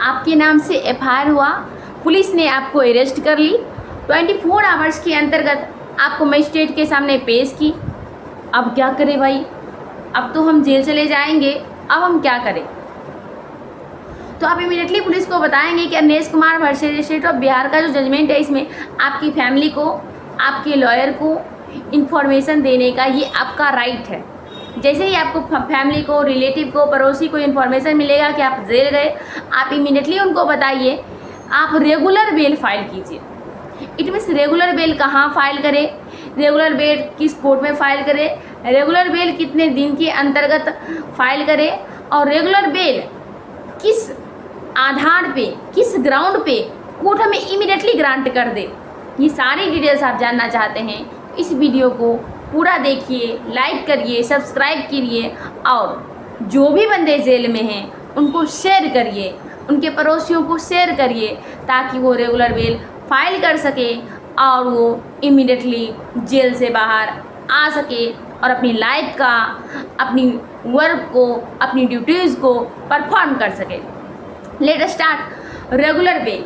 आपके नाम से एफआईआर हुआ, पुलिस ने आपको अरेस्ट कर ली, 24 आवर्स के अंतर्गत आपको मजिस्ट्रेट के सामने पेश की। अब क्या करें भाई, अब तो हम जेल चले जाएंगे, अब हम क्या करें? तो आप इमीडिएटली पुलिस को बताएंगे कि Anilesh Kumar versus state of Bihar का जो जजमेंट है, इसमें आपकी फैमिली को, आपके लॉयर को इन्फॉर्मेशन देने का ये आपका राइट है। जैसे ही आपको फैमिली को, रिलेटिव को, पड़ोसी को इन्फॉर्मेशन मिलेगा कि आप जेल गए, आप इमीडिएटली उनको बताइए, आप रेगुलर बेल फाइल कीजिए। इट मीन्स रेगुलर बेल कहाँ फाइल करें, रेगुलर बेल किस कोर्ट में फाइल करें, रेगुलर बेल कितने दिन के अंतर्गत फाइल करें, और रेगुलर बेल किस आधार पे, किस ग्राउंड पे कोर्ट हमें इमीडिएटली ग्रांट कर दे। ये सारी डिटेल्स आप जानना चाहते हैं, इस वीडियो को पूरा देखिए, लाइक करिए, सब्सक्राइब करिए, और जो भी बंदे जेल में हैं उनको शेयर करिए, उनके पड़ोसियों को शेयर करिए, ताकि वो रेगुलर बेल फाइल कर सके और वो इमीडिएटली जेल से बाहर आ सके और अपनी लाइफ का, अपनी वर्क को, अपनी ड्यूटीज़ को परफॉर्म कर सके। Let us start. Regular bell.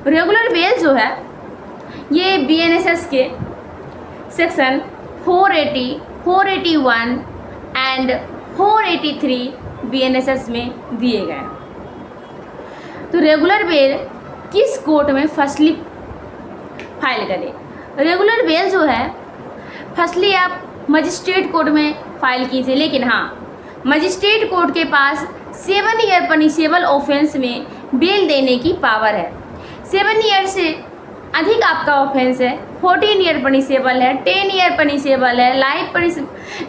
Regular bell जो है ये बीएनएसएस के सेक्शन 480, 481 एंड 483 बीएनएसएस में दिए गए। तो रेगुलर बेल किस कोर्ट में फर्स्टली फाइल करें? रेगुलर बेल जो है फर्स्टली आप मजिस्ट्रेट कोर्ट में फाइल कीजिए, लेकिन हाँ, मजिस्ट्रेट कोर्ट के पास 7 ईयर पनिशेबल ऑफेंस में बेल देने की पावर है। 7 ईयर से अधिक आपका ऑफेंस है, 14 ईयर पनिशेबल है, 10 ईयर पनिशेबल है,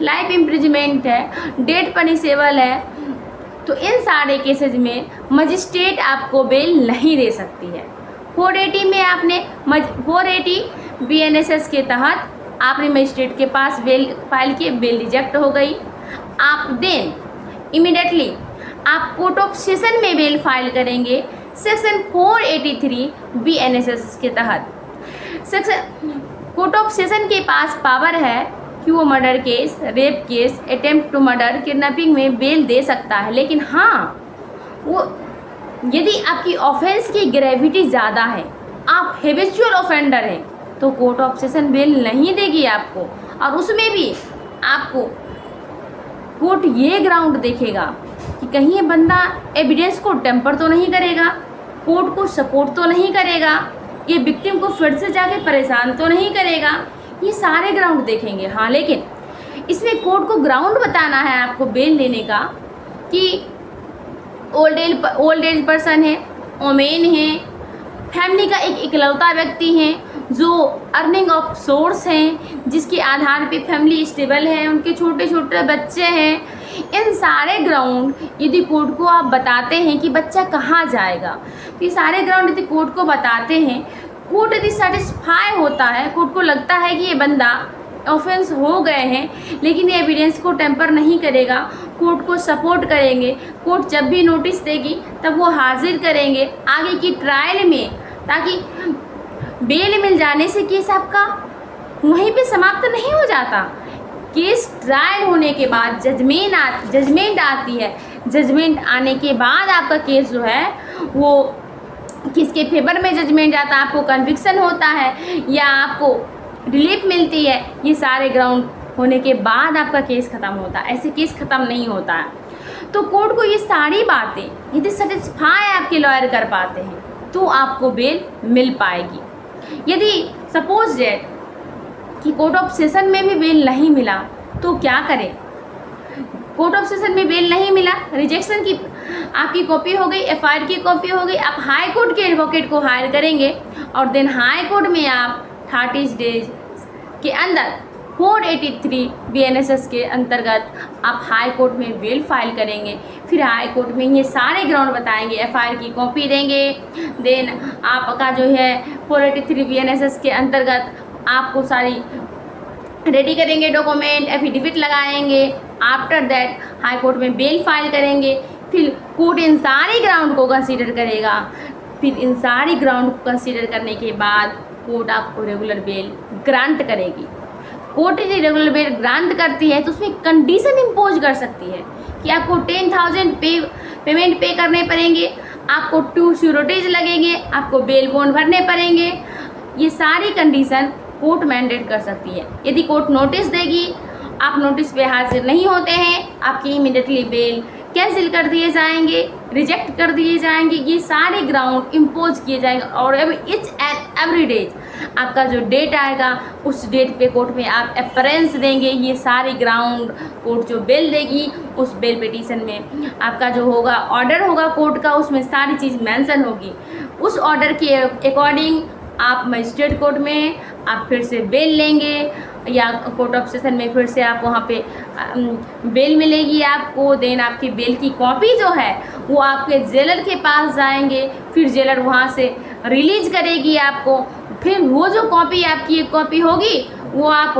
लाइफ इम्प्रिजमेंट है, डेथ पनिशेबल है। तो इन सारे केसेज में मजिस्ट्रेट आपको बेल नहीं दे सकती है। 480 में आपने 480 बीएनएसएस के तहत आपने मजिस्ट्रेट के पास बेल फाइल की, बेल रिजेक्ट हो गई। आप देन इमीडिएटली आप कोर्ट ऑफ सेशन में बेल फाइल करेंगे सेक्शन 483 बीएनएसएस के तहत। सेक्शन कोर्ट ऑफ सेशन के पास पावर है कि वो murder case, rape case, attempt to murder, kidnapping में बेल दे सकता है, लेकिन हाँ, वो यदि आपकी ऑफेंस की ग्रेविटी ज़्यादा है, आप हैबिचुअल ऑफेंडर हैं, तो कोर्ट ऑफ सेशन बेल नहीं देगी आपको। और उसमें भी आपको कोर्ट ये ग्राउंड देखेगा कि कहीं ये बंदा एविडेंस को टेम्पर तो नहीं करेगा, कोर्ट को सपोर्ट तो नहीं करेगा, ये विक्टिम को फिर से जाके परेशान तो नहीं करेगा। ये सारे ग्राउंड देखेंगे। हाँ, लेकिन इसमें कोर्ट को ग्राउंड बताना है आपको बेल लेने का कि ओल्ड एज पर्सन है, ओमेन है, फैमिली का एक इकलौता व्यक्ति है, जो अर्निंग ऑफ सोर्स हैं, जिसके आधार पे फैमिली स्टेबल है, उनके छोटे छोटे बच्चे हैं। इन सारे ग्राउंड यदि कोर्ट को आप बताते हैं कि बच्चा कहाँ जाएगा, तो ये सारे ग्राउंड यदि कोर्ट को बताते हैं, कोर्ट यदि सेटिस्फाई होता है, कोर्ट को लगता है कि ये बंदा ऑफेंस हो गए हैं लेकिन ये एविडेंस को टेम्पर नहीं करेगा, कोर्ट को सपोर्ट करेंगे, कोर्ट जब भी नोटिस देगी तब वो हाजिर करेंगे आगे की ट्रायल में, ताकि बेल मिल जाने से केस आपका वहीं पे समाप्त नहीं हो जाता। केस ट्रायल होने के बाद जजमेंट आती है, जजमेंट आने के बाद आपका केस जो है वो किसके फेवर में जजमेंट आता है, आपको कन्विक्शन होता है या आपको रिलीफ मिलती है, ये सारे ग्राउंड होने के बाद आपका केस ख़त्म होता है। ऐसे केस ख़त्म नहीं होता है। तो कोर्ट को ये सारी बातें यदि सेटिस्फाई आपके लॉयर कर पाते हैं तो आपको बेल मिल पाएगी। यदि सपोज डेट कि कोर्ट ऑफ सेशन में भी बेल नहीं मिला तो क्या करें? कोर्ट ऑफ सेशन में बेल नहीं मिला, रिजेक्शन की आपकी कॉपी हो गई, एफआईआर की कॉपी हो गई, आप हाई कोर्ट के एडवोकेट को हायर करेंगे और देन हाई कोर्ट में आप 30 डेज के अंदर 483 बीएनएसएस के अंतर्गत आप हाई कोर्ट में बेल फाइल करेंगे। फिर हाई कोर्ट में ये सारे ग्राउंड बताएंगे, एफआईआर की कॉपी देंगे, देन आपका जो है 483 बीएनएसएस के अंतर्गत आपको सारी रेडी करेंगे, डॉक्यूमेंट, एफिडेविट लगाएंगे। आफ्टर दैट हाई कोर्ट में बेल फाइल करेंगे। फिर कोर्ट इन सारी ग्राउंड को कंसीडर करेगा। फिर इन सारी ग्राउंड को कंसीडर करने के बाद कोर्ट आपको रेगुलर बेल ग्रांट करेगी। कोर्ट यदि रेगुलर बेल ग्रांट करती है तो उसमें कंडीशन इम्पोज कर सकती है कि आपको 10,000 पेमेंट पे करने पड़ेंगे, आपको 2 श्योरिटीज लगेंगे, आपको बेल बॉन्ड भरने पड़ेंगे। ये सारी कंडीशन कोर्ट मैंडेट कर सकती है। यदि कोर्ट नोटिस देगी, आप नोटिस पे हाजिर नहीं होते हैं, आपकी इमीडिएटली बेल कैंसिल कर दिए जाएंगे, रिजेक्ट कर दिए जाएंगे। ये सारे ग्राउंड इम्पोज किए जाएंगे और इच एंड एवरी डे आपका जो डेट आएगा उस डेट पे कोर्ट में आप अपरेंस देंगे। ये सारे ग्राउंड कोर्ट जो बेल देगी उस बेल पिटीशन में आपका जो होगा ऑर्डर होगा कोर्ट का, उसमें सारी चीज़ मेंशन होगी। उस ऑर्डर के अकॉर्डिंग आप मजिस्ट्रेट कोर्ट में आप फिर से बेल लेंगे या कोर्ट ऑफ सेशन में फिर से आप वहाँ पे बेल मिलेगी आपको। देन आपकी बेल की कॉपी जो है वो आपके जेलर के पास जाएंगे, फिर जेलर वहाँ से रिलीज करेगी आपको। फिर वो जो कॉपी आपकी एक कॉपी होगी वो आप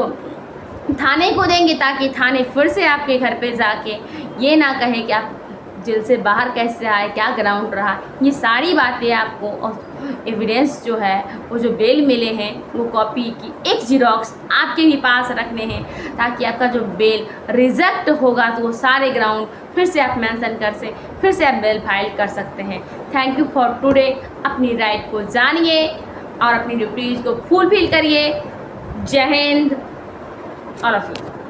थाने को देंगे, ताकि थाने फिर से आपके घर पे जाके ये ना कहे कि आप जेल से बाहर कैसे आए, क्या ग्राउंड रहा। ये सारी बातें आपको और एविडेंस जो है वो जो बेल मिले हैं वो कॉपी की एक जीरोक्स आपके भी पास रखने हैं, ताकि आपका जो बेल रिजेक्ट होगा तो वो सारे ग्राउंड फिर से आप मेंशन कर से फिर से आप बेल फाइल कर सकते हैं। Thank you for today. अपनी राइट को जानिए और अपनी ड्यूटीज़ को फुलफिल करिए। जय हिंद ऑल ऑफ यू।